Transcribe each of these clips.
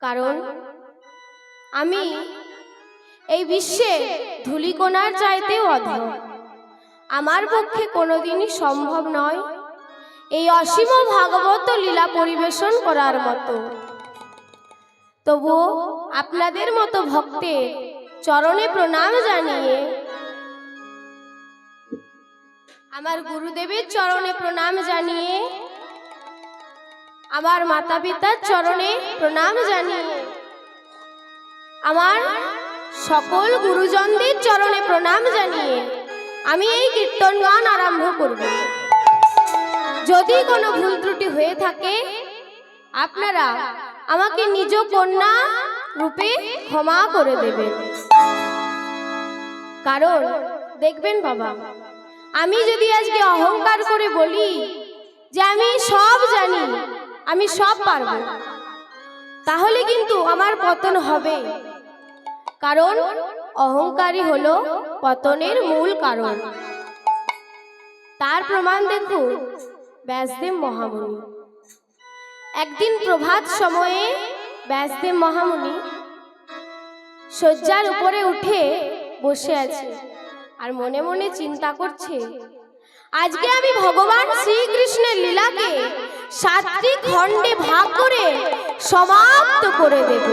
কারণ আমি এই বিশ্বে ধূলিকণার চাইতেও অধম। আমার পক্ষে কোনোদিনই সম্ভব নয় এই অসীম ভাগবত লীলা পরিবেশন করার মতো। তবুও আপনাদের মতো ভক্তের চরণে প্রণাম জানিয়ে, আমার গুরুদেবের চরণে প্রণাম জানিয়ে, আমার মাতা পিতার চরণে প্রণাম জানিয়ে, আমার সকল গুরুজনদের চরণে প্রণাম জানিয়ে আমি এই কীর্তন গান আরম্ভ করব। যদি কোনো ভুল ত্রুটি হয়ে থাকে আপনারা আমাকে নিজ কন্যা রূপে ক্ষমা করে দেবেন। কারণ দেখবেন বাবা, আমি যদি আজকে অহংকার করে বলি যে আমি সব জানি, আমি সব পারব, তাহলে কিন্তু আমার পতন হবে। কারণ অহংকারই হলো পতনের মূল কারণ। তার প্রমাণ দেখুন ব্যাসদেব মহামুনি। একদিন প্রভাত সময়ে ব্যাসদেব মহামুনি শয্যার উপরে উঠে বসে আছে আর মনে মনে চিন্তা করছে, আজকে আমি ভগবান শ্রীকৃষ্ণের লীলাকে 7টি খণ্ডে ভাগ করে সমাপ্ত করে দেব।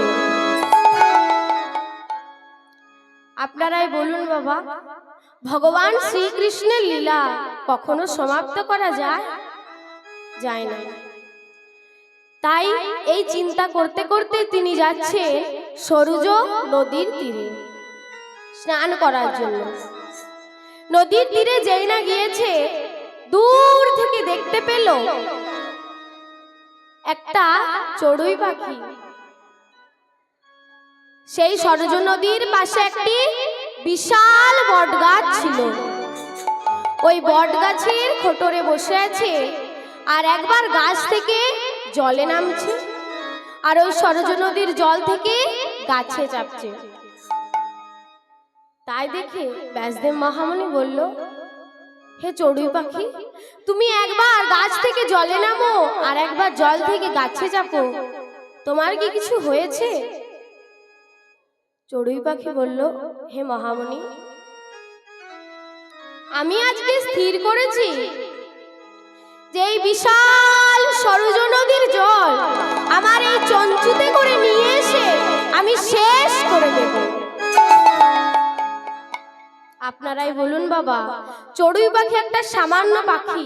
আপনারাই বলুন বাবা, ভগবান শ্রীকৃষ্ণের লীলা কখনো সমাপ্ত করা যায়? যায় না। তাই এই চিন্তা করতে করতে তিনি যাচ্ছে সরযূ নদীর তীরে স্নান করার জন্য। নদীর তীরে যেই না গিয়েছে, দূর থেকে দেখতে পেল একটা চড়ুই পাখি। সেই সরযূ নদীর পাশে একটি বিশাল বটগাছ ছিল। ওই বটগাছের খোটরে বসে আছে আর একবার গাছ থেকে জলে নামছে আর ওই সরযূ নদীর জল থেকে গাছে চাপছে। তাই দেখে ব্যাসদেব মহামুনি বলল, হে চড়ুই পাখি, তুমি একবার গাছ থেকে জলে নামো আর একবার জল থেকে গাছে চাপো, তোমার কি কিছু হয়েছে? চড়ুই পাখি বলল, হে মহামুনি, আমি আজকে স্থির করেছি যে এই বিশাল সরযূ নদীর জল আমার এই চঞ্চুতে করে নিয়ে এসে আমি শেষ করে দেব। আপনারাই বলুন বাবা, চড়ুই পাখি একটা সামান্য পাখি,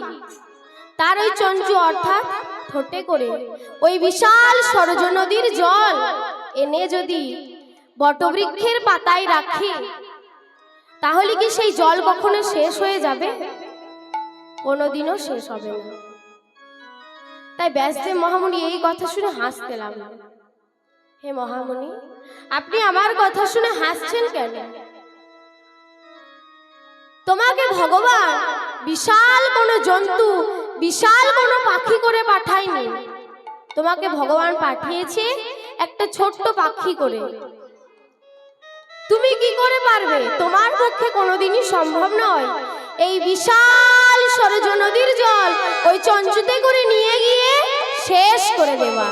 তার ওই চঞ্চু অর্থাৎ ঠোঁটে করে ওই বিশাল সরযূ নদীর জল এনে যদি বটবৃক্ষের পাতায় রাখে, তাহলে কি সেই জল কখনো শেষ হয়ে যাবে? কোনোদিনও শেষ হবে না। তাই ব্যাসদেব মহামুনি এই কথা শুনে হাসতে লাগলেন। হে মহামুনি, আপনি আমার কথা শুনে হাসছেন কেন? তোমাকে ভগবান বিশাল কোনো জন্তু, বিশাল কোনো পাখি করে পাঠায়নি। তোমাকে ভগবান পাঠিয়েছে একটা ছোট্ট পাখি করে। তুমি কি করে পারবে? তোমার পক্ষে কোনোদিনই সম্ভব নয় এই বিশাল সরযূ নদীর জল ওই চঞ্চুতে করে নিয়ে গিয়ে শেষ করে দেওয়া।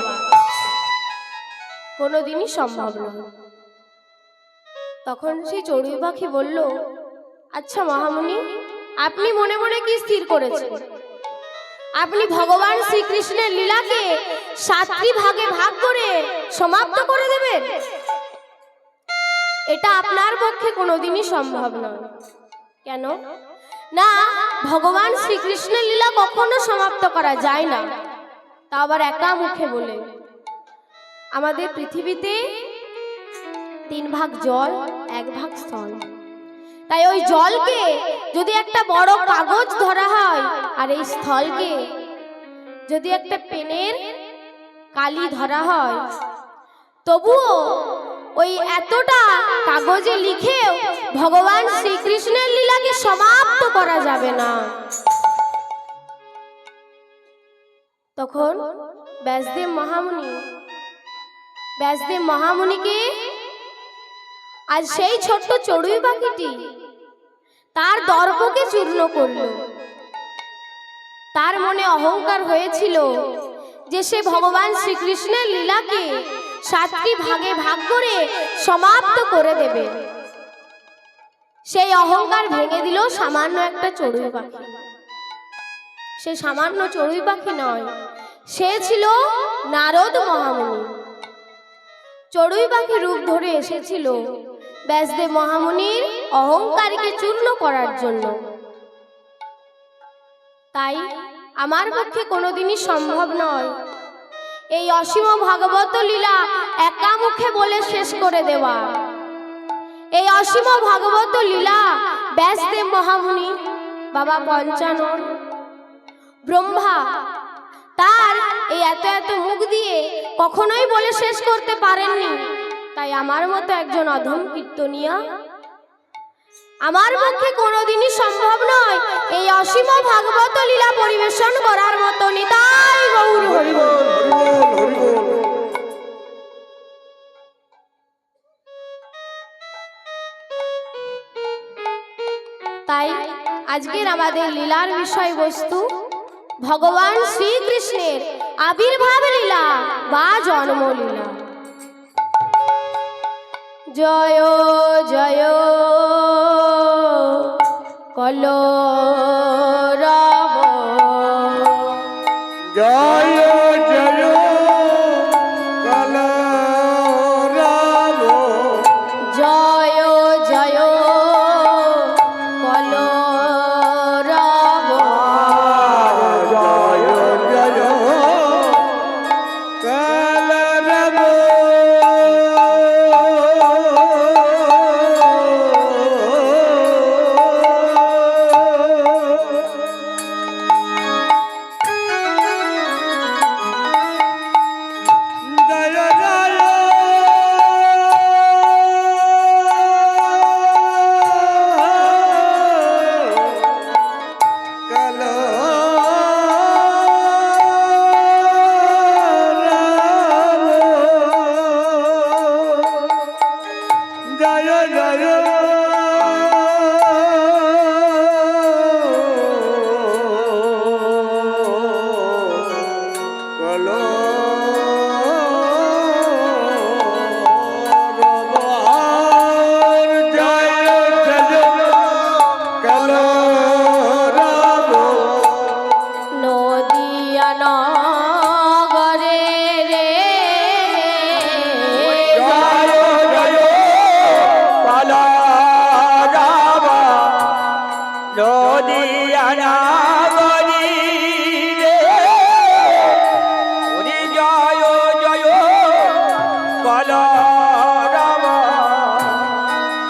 কোনোদিনই সম্ভব নয়। তখন সেই চড়ুই পাখি বলল, আচ্ছা মহামুনি, আপনি মনে মনে কি স্থির করেছেন? আপনি ভগবান শ্রীকৃষ্ণের লীলাকে 7টি ভাগে ভাগ করে সমাপ্ত করে দেবেন? এটা আপনার পক্ষে কোনোদিনই সম্ভব নয়। কেন? না, ভগবান শ্রীকৃষ্ণের লীলা কখনো সমাপ্ত করা যায় না, তা আবার একা মুখে বলে। আমাদের পৃথিবীতে 3 ভাগ জল, 1 ভাগ স্থল। তাই ওই জলকে যদি একটা বড় কাগজ ধরা হয় আর এই স্থলকে যদি একটা পেনের কালি ধরা হয়, তবুও ওই এতটা কাগজে লিখেও ভগবান শ্রীকৃষ্ণের লীলাকে সমাপ্ত করা যাবে না। তখন ব্যাসদেব মহামুনিকে আজ সেই ছোট্ট চড়ুই পাখিটি তার দর্পকে চূর্ণ করল। তার মনে অহংকার হয়েছিল যে সে ভগবান শ্রীকৃষ্ণের লীলাকে সাতটি ভাগে ভাগ করে সমাপ্ত করে দেবে। সেই অহংকার ভেঙে দিল সামান্য একটা চড়ুই পাখি। সে সামান্য চড়ুই পাখি নয়, সে ছিল নারদ মহামুনি। চড়ুই পাখি রূপ ধরে এসেছিল ব্যাসদেব মহামুনির অহংকারকে চূর্ণ করার জন্য। তাই আমার পক্ষে কোনোদিনই সম্ভব নয় এই অসীম ভাগবত লীলা একা মুখে বলে শেষ করে দেওয়া। এই অসীম ভাগবত লীলা ব্যাসদেব মহামুনি, বাবা পঞ্চানন, ব্রহ্মা তার এই এত এত মুখ দিয়ে কখনোই বলে শেষ করতে পারেননি। তাই আমার মতো একজন অধম কীর্তনিয়া, আমার পক্ষে কোনোদিনই সম্ভব নয় এই অসীম ভাগবত লীলা পরিবেশন করার মতো। নিতাই গৌর হরি বল। তাই আজকের আমাদের লীলার বিষয়বস্তু ভগবান শ্রীকৃষ্ণের আবির্ভাব লীলা বা জন্ম লীলা। জয় জয় কলরব, জয় জয় কলরব, জয় জয় কলরব, জয় জয় কলরব। নদিয়া নগরে রে,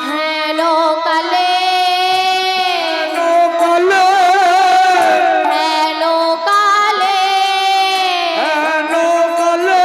হেন কালে হেন কালে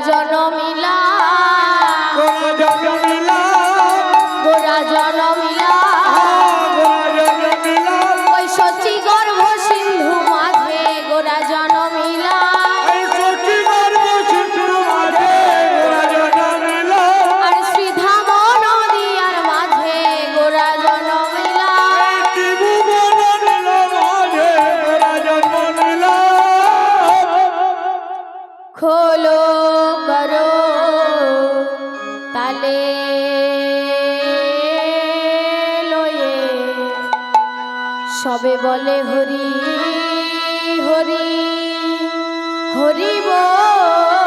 জনমিলা গোরা গোরা জনমিলা গোরা জনমিলা ওই সচি গর্ভ সিন্ধু মাঝে গোরা জনমিলা আর শ্রীধাম নদিয়ার মাঝে গোরা জনমিলা খোলো করো তালে লয়ে সবে বলে হরি হরি হরি বল।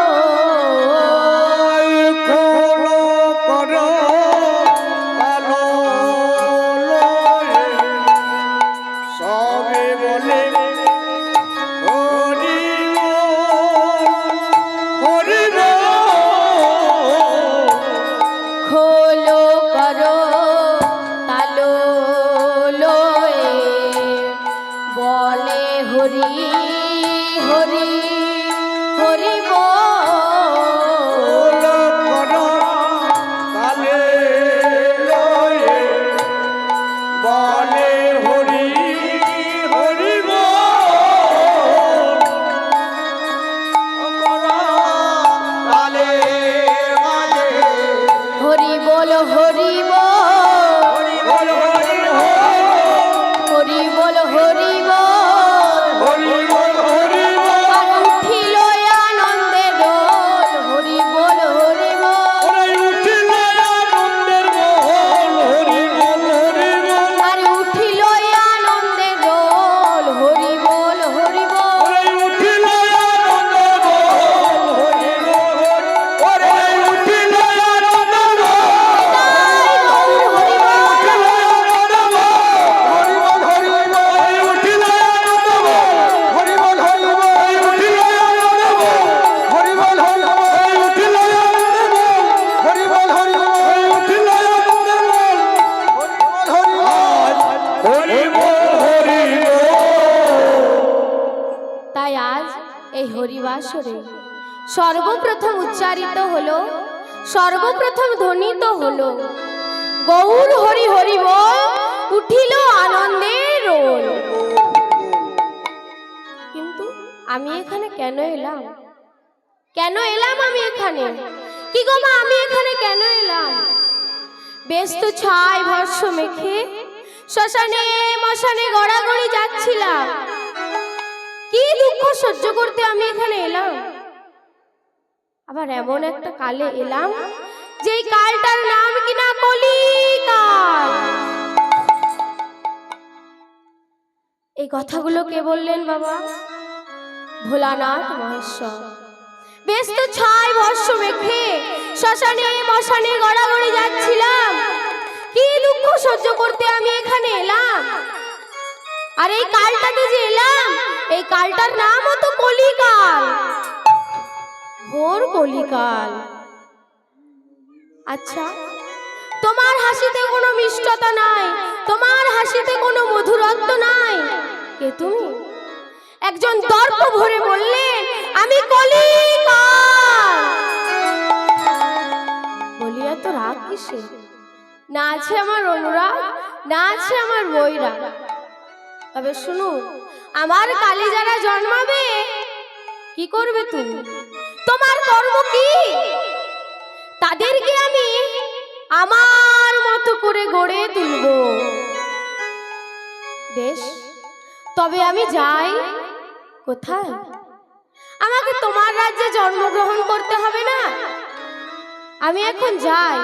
দিবাসরে সর্বপ্রথম উচ্চারিত হলো, সর্বপ্রথম ধ্বনিত হলো গৌর হরি হরি বল, উঠিল আনন্দের রোল। কিন্তু আমি এখানে কেন এলাম? কেন এলাম আমি এখানে? কি গো মা, আমি এখানে কেন এলাম? বেশ তো ছাই ভস্য মেখে শ্মশানে মশানে গড়াগড়ি যাচ্ছিলাম। কি দুঃখ সহ্য করতে আমি এখানে এলাম। আবার এমন একটা কালে এলাম যেই কালটার নাম কিনা কলিকাল। এই কথাগুলো কে বললেন বাবা? ভোলানাথ মহেশ্বর। বেশ তো ছাই ভস্য মেখে শ্মশানে মশানে গড়াগড়ি যাচ্ছিলাম। কি দুঃখ সহ্য করতে আমি এখানে এলাম। আর এই কালটাতে যে এলাম, এই কালটার নামও তো কলিকাল, ঘোর কলিকাল। আচ্ছা, তোমার হাসিতে কোনো মিষ্টতা নাই, তোমার হাসিতে কোনো মধুরত্ব নাই। কে তুমি? একজন দর্প ভরে বললে আমি কলিকাল। বলিয়া তো রাগ কিসে? না আছে আমার অনুরাগ, না আছে আমার বৈরাগ। তবে শুনুন, আমার কালে যারা জন্মাবে, কি করবে তুমি? তোমার কর্ম কি? তাদেরকে আমি আমার মতো করে গড়ে তুলব। বেশ, তবে আমি যাই কোথায়? আমাকে তোমার রাজ্যে জন্মগ্রহণ করতে হবে না? আমি এখন যাই,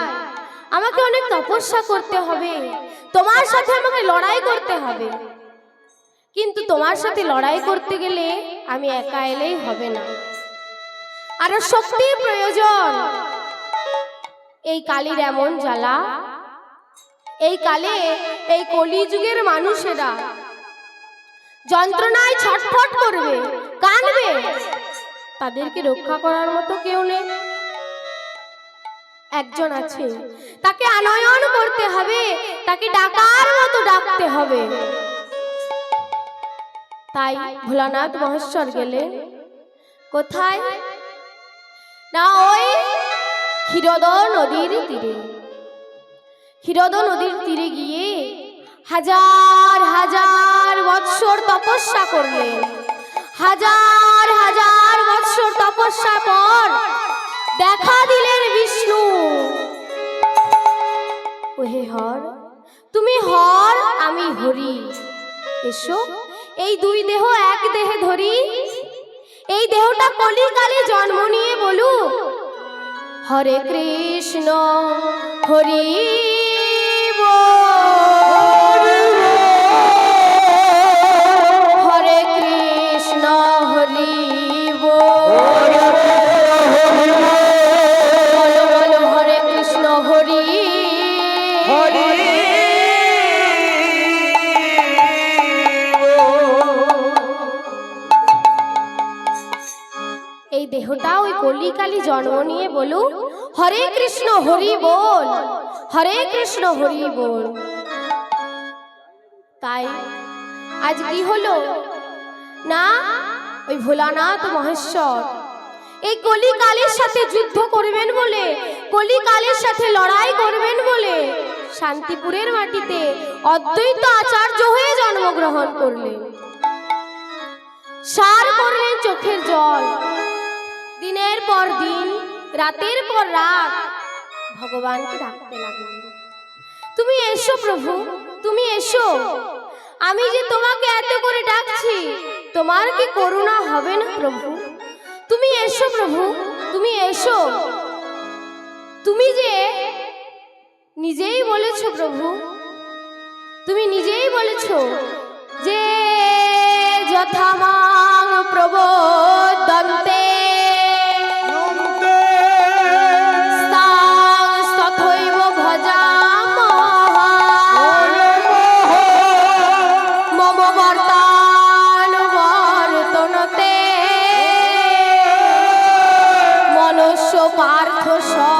আমাকে অনেক তপস্যা করতে হবে, তোমার সাথে আমাকে লড়াই করতে হবে। কিন্তু তোমার সাথে লড়াই করতে গেলে আমি একা এলেই হবে না, আরো শক্তির প্রয়োজন। এই কালীর এমন জ্বালা, এই কালে এই কলিযুগের মানুষেরা যন্ত্রণায় ছটফট করবে, কাঁদবে, তাদেরকে রক্ষা করার মতো কেউ নেই। একজন আছে, তাকে আনয়ন করতে হবে, তাকে ডাকার মতো ডাকতে হবে। তাই ভোলানাথ মহেশ্বর গেলে কোথায়? না ওই ক্ষীরদ নদীর তীরে। ক্ষীরদ নদীর তীরে গিয়ে হাজার হাজার বৎসর তপস্যা করলেন। হাজার হাজার বৎসর তপস্যা পর দেখা দিলেন বিষ্ণু। ওহে হর, তুমি হর, আমি হরি, এসো এই দুই দেহ এক দেহে ধরি। এই দেহটা কলিকালে জন্ম নিয়ে বলু হরে কৃষ্ণ হরি বল, হরে কৃষ্ণ হরি বল, বলো বলো হরে কৃষ্ণ হরি হরি। এই দেহটা ওই কলিকালি জন্ম নিয়ে বলু হরে কৃষ্ণ হরি বল, হরে কৃষ্ণ হরি বল। তাই আজ কি হলো না, ওই ভোলানাথ মহেশ্বর এই কলিকালের সাথে যুদ্ধ করবেন বলে, কলিকালের সাথে লড়াই করবেন বলে শান্তিপুরের মাটিতে অদ্বৈত আচার্য হয়ে জন্মগ্রহণ করলেন। সার করলেন চোখের জল, দিনের পর দিন রাতের পর রাত ভগবানকে ডাকতে লাগলেন, তুমি এসো প্রভু, তুমি এসো। আমি যে তোমাকে এত করে ডাকছি, তোমার কি করুণা হবে না প্রভু? তুমি এসো প্রভু, তুমি এসো। তুমি যে নিজেই বলেছো প্রভু, তুমি নিজেই বলেছো যে যথামাং প্রবোদন্তে তথৈব ভজামহং মম বর্তানুবর্তনতে মনুষ্য পার্থ সর্বস্ব।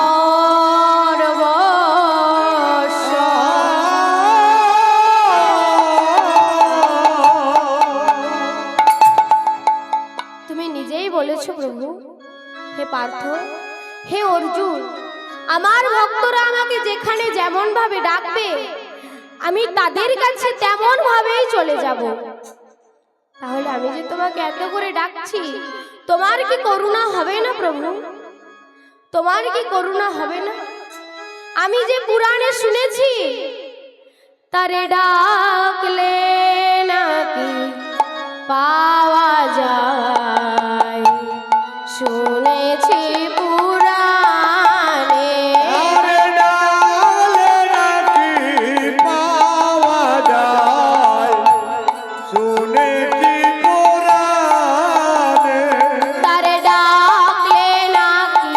তুমি নিজেই প্রভু। হে পার্থ, হে অর্জুন, আমার ভক্তরা আমাকে যেখানে যেমন ভাবে ডাকবে আমি তাদের কাছে তেমন ভাবেই চলে যাব। তাহলে আমি যে তোমাকে এত করে ডাকছি, তোমার কি করুণা হবে না প্রভু? তোমার কি করুণা হবে না? আমি যে পুরাণে শুনেছি, তারে ডাকলে নাকি পাওয়া যায়, শুনেছি পুরাণে। আরে ডালে নাকি পাওয়া যায়, শুনেছি পুরাণে। তারে ডাকলে নাকি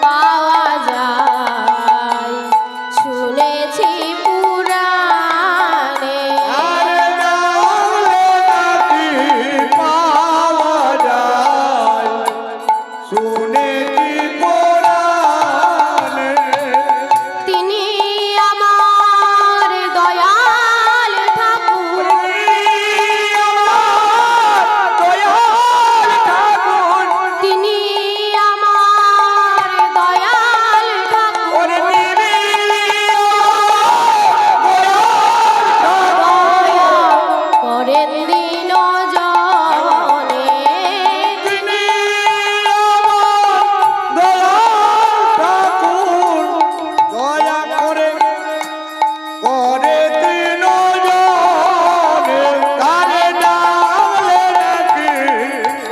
পাওয়া যায়, শুনেছি পুরাণে। আরে ডালে নাকি পাওয়া যায়, শুনেছি পুরাণে। তিনি আমার দয়াল ঠাকুর, দয়াল ঠাকুর, তিনি আমার দয়াল ঠাকুর। ওরে দিদি করেন দিন জনে, তিনি দয়াল ঠাকুর, দয়া করে করে দিন জনে। তারে ডালে নাকি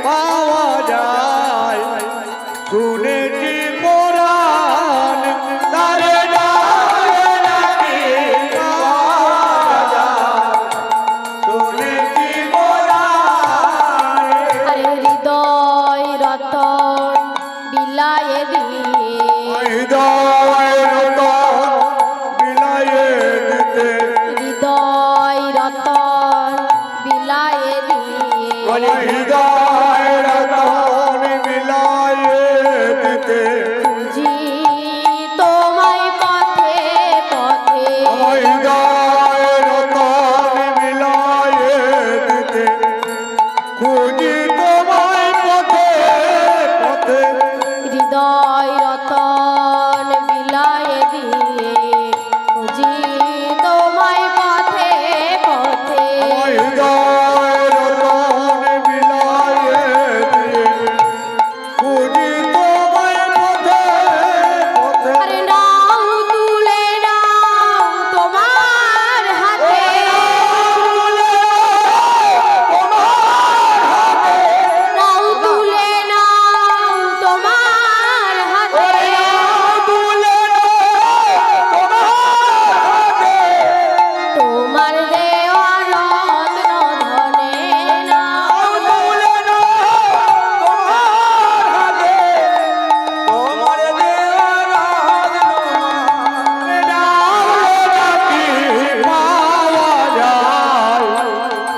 পাওয়া যায়, শুনেছি পুরাণ। তারে ডালে নাকি পাওয়া যায়, শুনেছি পুরাণ। আরে হৃদয় রতন বিলায়ে দিয়ে, হৃদয় রতন বিলায়ে দিতে, হৃদয় রতন বিলায়ে দিয়ে, হৃদয় রতন বিলায়ে দিতে। খুঁজি তোমায় পথে পথে, আমার হৃদয় রতন বিলায়ে দিতে, খুঁজি তোমায় পথে পথে। হৃদয় রতন বিলায়ে দিয়ে, খুঁজি তোমায় পথে পথে। আমার হৃদয় রতন বিলায়ে দিয়ে, খুঁজি তোমায় পথে পথে। আরে নাও তুলে নাও তোমার হাতে, নাও তুলে নাও তোমার হাতে, তোমার দেওয়া রত্ন ধনে নাও,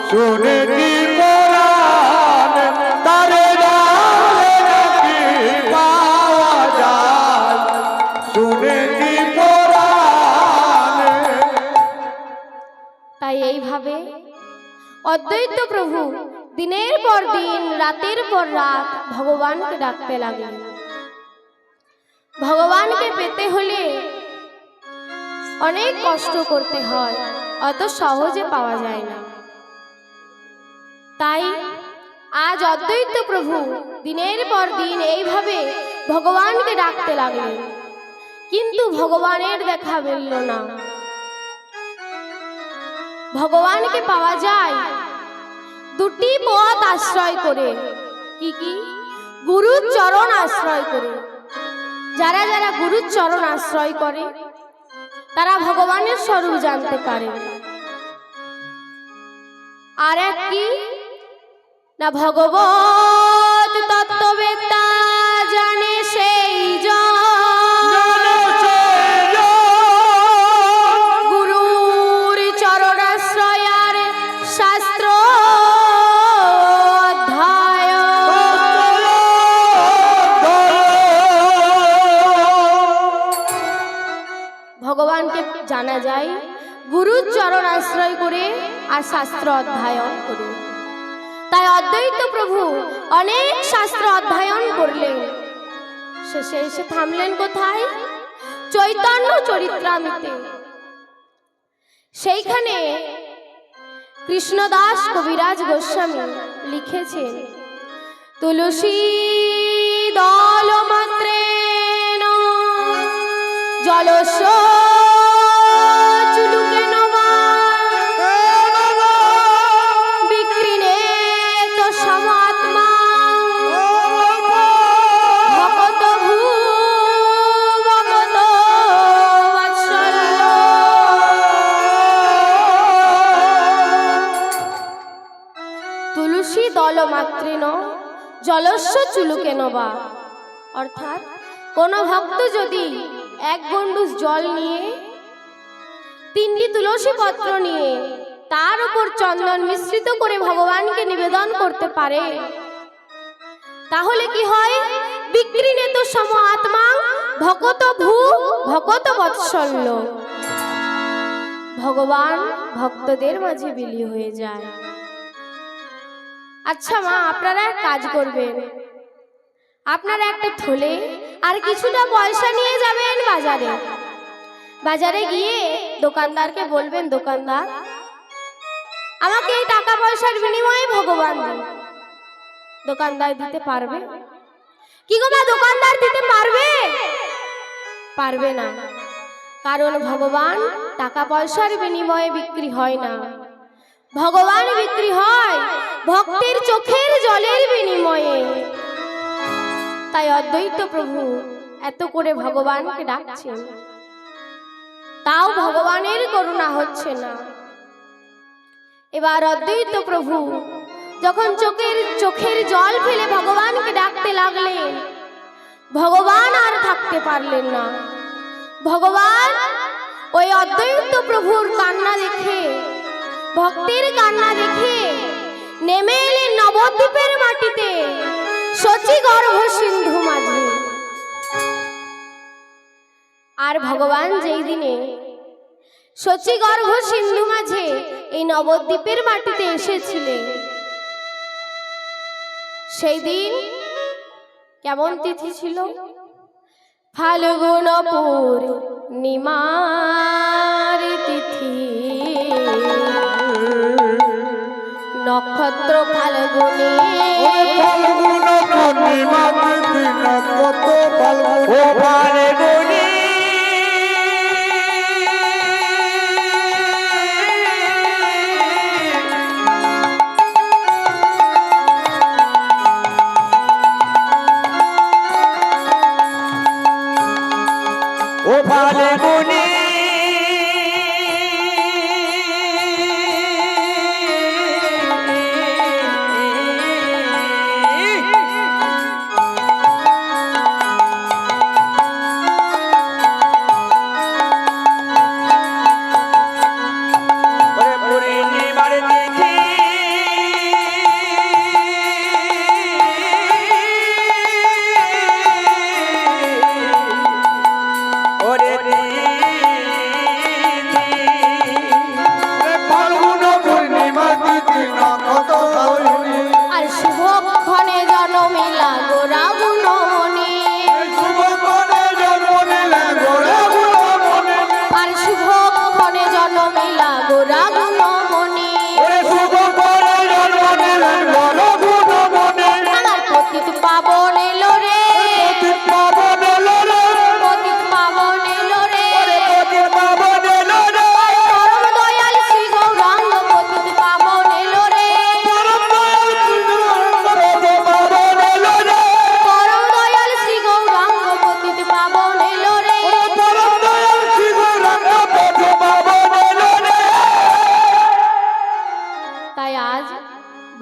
শুনেছি পুরাণ, তারে ডালে নাকি পাওয়া যায়, শুনেছি পুরাণ। তাই এইভাবে অদ্বৈত প্রভু দিনের পর দিন রাতের পর রাত ভগবানকে ডাকতে লাগলেন। ভগবানকে পেতে হলে অনেক কষ্ট করতে হয়, অত সহজে পাওয়া যায় না। তাই আজ অদ্বৈত প্রভু দিনের পর দিন এইভাবে ভগবানকে ডাকতে লাগলেন, কিন্তু ভগবানের দেখা মিলল না। ভগবানকে পাওয়া যায় দুটি পথ আশ্রয় করে, কি কি? গুরুর চরণ আশ্রয় করে। যারা যারা গুরুর চরণ আশ্রয় করে তারা ভগবানের স্বরূপ জানতে পারে। আর এক কি না, ভগবত তত্ত্ববেত্তা জানে সেই জন, গুরুর চরণাশ্রয় আর শাস্ত্র অধ্যায়। ভগবানকে জানা যায় গুরুর চরণ আশ্রয় করে আর শাস্ত্র অধ্যয়ন করে। তাই অদ্বৈত প্রভু অনেক শাস্ত্র অধ্যয়ন করলেন, শেষে এসে থামলেন কোথায়? চৈতন্য চরিত্রামৃতে। সেইখানে কৃষ্ণদাস কবিরাজ গোস্বামী লিখেছেন, তুলসী দল মাত্রেণ জলস্য চুলুকেন বা বিক্রিণেত সমাত্মা ভকত ভূভকত বৎসল্য। তুলসী দল মাত্রেণ জলস্য চুলুকেন বা, অর্থাৎ কোন ভক্ত যদি এক গণ্ডুষ জল নিয়ে, 3টি তুলসী পত্র নিয়ে তার উপর চন্দন মিশ্রিত করে ভগবানকে নিবেদন করতে পারে, তাহলে কি হয়? বিক্রিণেত সম আত্মা ভকত ভূ ভকত বৎসল্য, ভগবান ভক্তদের মাঝে বিলি হয়ে যায়। আচ্ছা মা, আপনারা এক কাজ করবেন, আপনারা একটা থলে আর কিছুটা পয়সা নিয়ে যাবেন বাজারে। বাজারে গিয়ে দোকানদারকে বলবেন, দোকানদার আমাকে এই টাকা পয়সার বিনিময়ে ভগবান দিন। দোকানদার দিতে পারবে? কি গো মা, দোকানদার দিতে পারবে? পারবে না, কারণ ভগবান টাকা পয়সার বিনিময়ে বিক্রি হয় না, ভগবান বিক্রি হয় ভক্তির চোখের জলের বিনিময়ে। তাই অদ্বৈত প্রভু এত করে ভগবানকে ডাকছেন, তাও ভগবানের করুণা হচ্ছে না। এবার অদ্বৈত প্রভু যখন চোখের জল ফেলে ভগবানকে ডাকতে লাগলেন, ভগবান আর থাকতে পারলেন না। ভগবান ওই অদ্বৈত প্রভুর কান্না দেখে, ভক্তির কান্না দেখে নেমে এলেন নবদ্বীপের মাটিতে, শচীগর্ভ সিন্ধু মাঝে। আর ভগবান যেই দিনে শচীগর্ভ সিন্ধু মাঝে এই নবদ্বীপের মাটিতে এসেছিলেন, সেই দিন কেমন তিথি ছিল? ফাল্গুন পূর্ণিমার তিথি, নক্ষত্র ফাল্গুনি। ফাল্গুন পূর্ণিমা তিথি নক্ষত্র ফাল্গুনি। ও ফাল্গুনি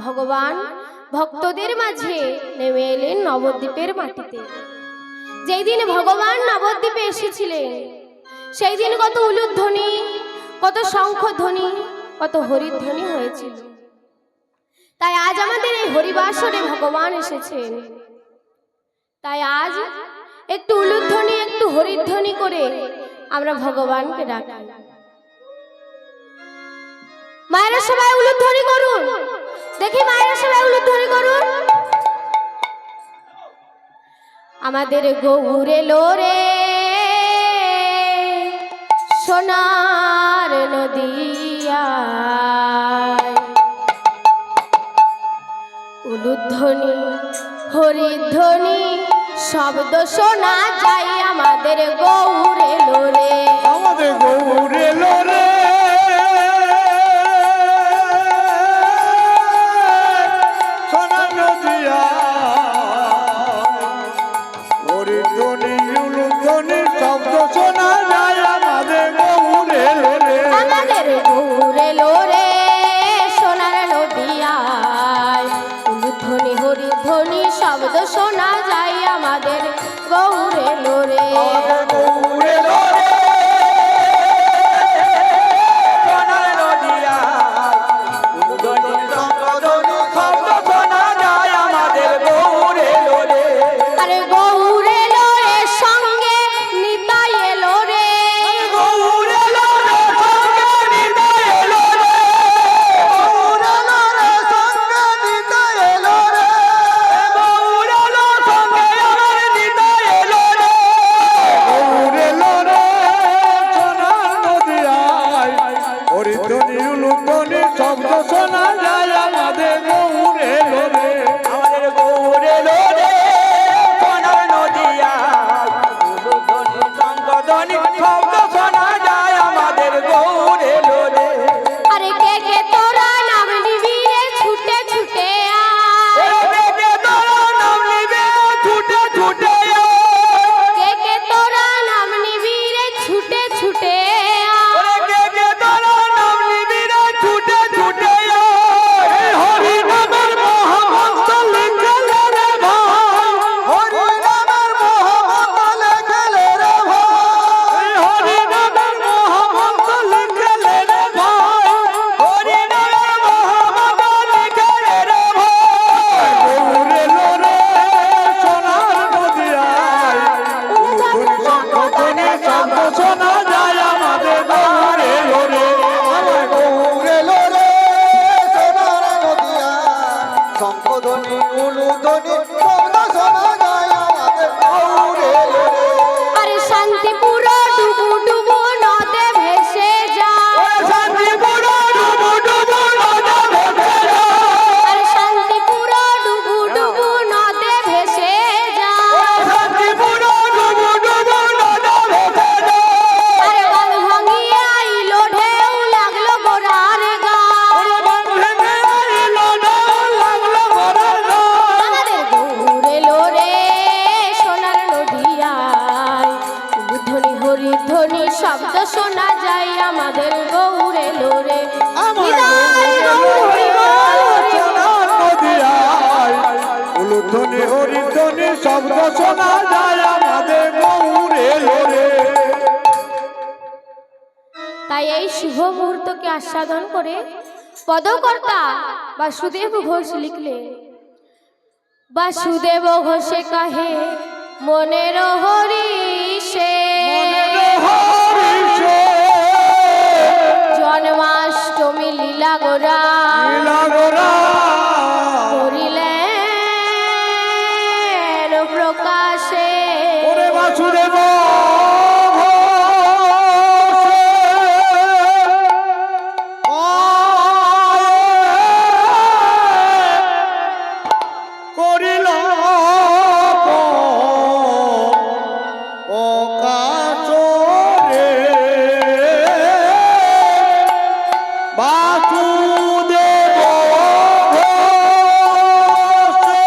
ভগবান ভক্তদের মাঝে নেমে এলেন নবদ্বীপের মাটিতে। যেই দিন ভগবান নবদ্বীপে এসেছিলেন, সেই দিন কত উলুধ্বনি, কত শঙ্খধ্বনি, কত হরিধ্বনি হয়েছিল। তাই আজ আমাদের এই হরিবাসরে ভগবান এসেছেন। তাই আজ একটু উলুধ্বনি, একটু হরিধ্বনি করে আমরা ভগবানকে ডাকি। মায়েরা সবাই উলুধ্বনি করুন, দেখি মায়েরা সবাই উলুধ্বনি করুন। আমাদের গৌর এলো রে সোনার নদিয়ায়, উলুধ্বনি হরিধ্বনি শব্দ শোনা যায়, আমাদের গৌর এলো রে। আমাদের গৌর এলো রে সোনার নদিয়া, হরিধ্বনি উলুধ্বনি শব্দ শোনা যায়, আমাদের গৌর এলো রে। আমাদের গৌর এলো রে সোনার নদিয়ায়, উলুধ্বনি হরিধ্বনি শব্দ শোনা যায়, আমাদের গৌর এলো রে। আমাদের গৌর এলো রে সোনার নদিয়া, উলুধ্বনি শঙ্খধ্বনি শব্দ শোনা যায়, আমাদের গৌর এলো রে। আরে গৌর এলো রে সঙ্গে নিতাই এলো রে, গৌর এলো রে সঙ্গে নিতাই এলো রে, গৌর এলো রে সঙ্গে নিতাই এলো রে, গৌর এলো সঙ্গে আমার নিতাই এলো রে। গৌর এলো রে সোনার নদিয়ায়, হরিধ্বনি উলুধ্বনি শব্দ শোনা যায়, আমাদের গৌর এলো রে। আমাদের গৌর এলো রে সোনার নদিয়ায়, উলুধ্বনি শঙ্খধ্বনি শব্দ শোনা যায়, আমাদের গৌর এলো রে। আরে কে কে তোরা নাম নিবি রে ছুটে ছুটে আয়, কে তোরা নাম নিবে ছুটে ছুটে কে কে তোরা নাম নিবি রে ছুটে ছুটে আয়, কে তোরা নাম নিবি রে ছুটে ছুটে হরি নামের মহামন্ত্র লিখলে রে ভাই, হরি নামের মহামন্ত্র লিখলে রে ভাই, হরি নামের মহামন্ত্র লিখলে রে ভাই, হরি নামের মহামন্ত্র লিখলে রে ভাই। গৌর এলো রে সোনার নদিয়ায়, উলুধ্বনি শঙ্খধ্বনি শব্দ শোনা যায়, আমাদের গৌর এলো রে। আমাদের গৌর এলো রে সোনার নদিয়ায়, শঙ্খধ্বনি উলুধ্বনি শব্দ শোনা যায়, আমাদের গৌর এলো রে। আরে শান্তিপুর ডুবু ডুবু নদে ভেসে যায়, শান্তিপুর ডুবু ডুবু নদে ভেসে যায়, আরে শান্তিপুর ডুবু ডুবু নদে ভেসে যায়, শান্তিপুর ডুবু ডুবু নদে ভেসে যায়। আরে বাঁধ ভাঙিয়ে আইলো ঢেউ লাগলো গোড়ার গায়, আমাদের গৌর এলো রে সোনার নদিয়ায়, উলুধ্বনি হরিধ্বনি শব্দ শোনা যায়, আমাদের গৌর এলো রে। নিতাই গৌর হরি বল হরি বল। উলুধ্বনি হরিধ্বনি শব্দ শোনা যায়, আমাদের গৌর এলো রে। তাই এই শুভ মুহূর্তকে আস্বাদন করে পদকর্তা বাসুদেব ঘোষ লিখলেন, বাসুদেব ঘোষে কাহে মনের হরিষে, জন্মাষ্টমী লীলা গোরা করিলেন প্রকাশে, বাসুদেব করিল প্রকাশ রে, বাসুদেব ঘোষে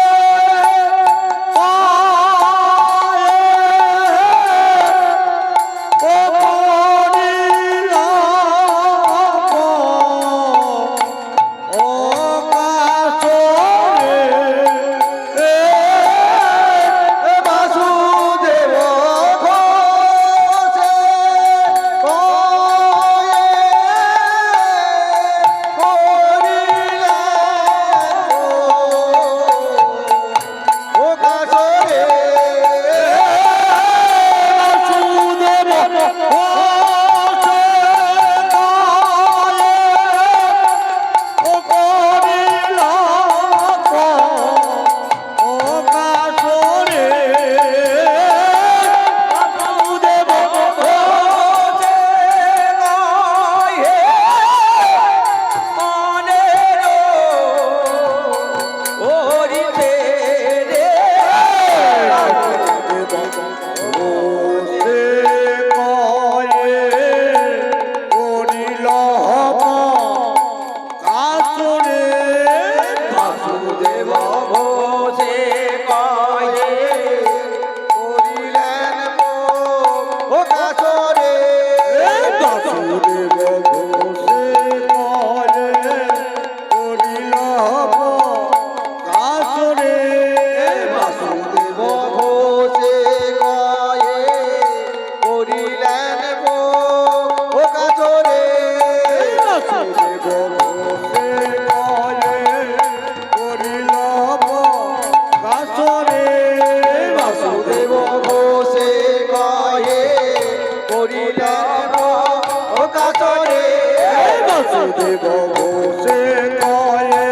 বাসুদেব ঘোষে কয়ে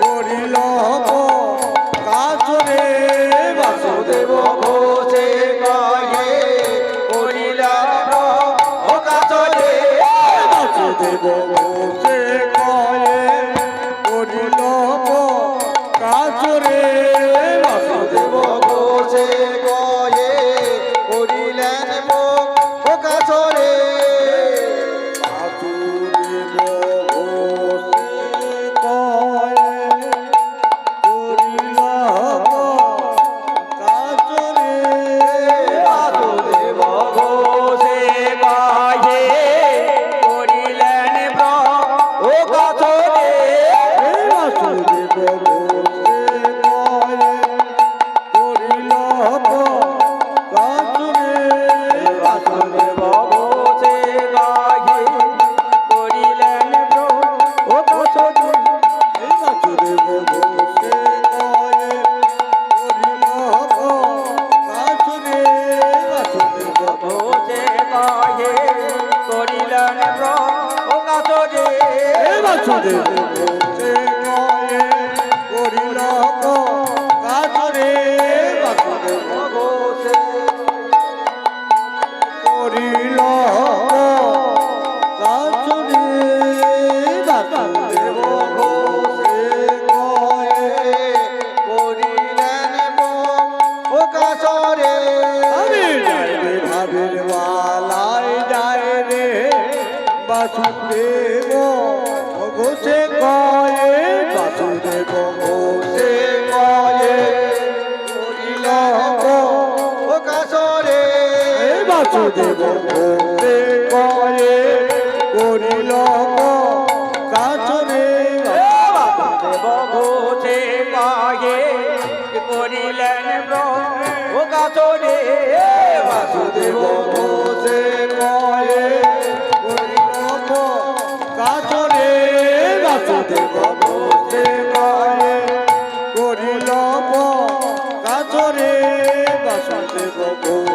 করিল কাজরে বাসুদেব ঘোষে কয়ে করিল কাজরে বাসুদেব ঘোষে কয়ে করিল কাজরে বাসুদেব ঘোষে কয়ে করিলেন কাজরে বাসুদেব ঘোষে কয়ে করিল কাজরে বাসুদেব ঘোষে করিল কাজরে বাসুদেব ঘোষে কয়ে করিলেন কাজরে আমি যাই রে ভাবের বালায় যায় রে বাসুদেব ঘোষে কয়ে বাসুদেব ঘোষে কয়ে করিল কাজরে বাসুদেব ঘোষে কয়ে করিল কাজরে বাসুদেব ঘোষে কয়ে করিলেন কাজরে বাসুদেব ঘোষে কয়ে করিল কাজরে বাসুদেব ঘোষে কয়ে করিল কাজরে বাসুদেব ঘোষে